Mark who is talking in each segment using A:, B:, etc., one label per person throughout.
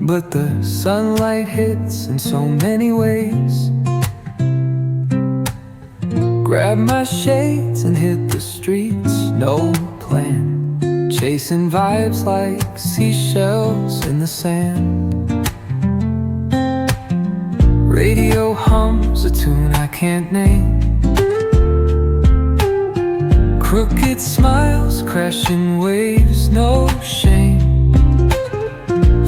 A: but the sunlight hits in so many ways. Grab my shades and hit the streets, no plan, chasing vibes like seashells in the sand. Radio hums a tune I can't name. Crooked smiles, crashing waves, no shame.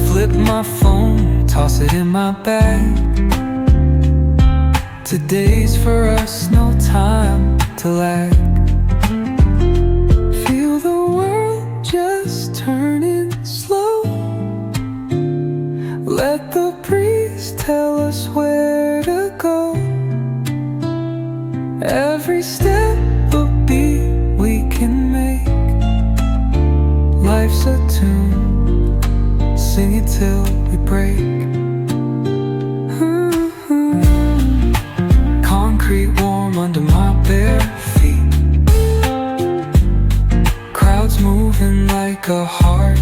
A: Flip my phone, toss it in my bag. Today's for us, no time to lag. Feel the world just turning slow. Let the breeze tell us where to go. Every step a beat we can make. Life's a tune, sing it till we break. Concrete warm under my bare feet. Crowds moving like a heart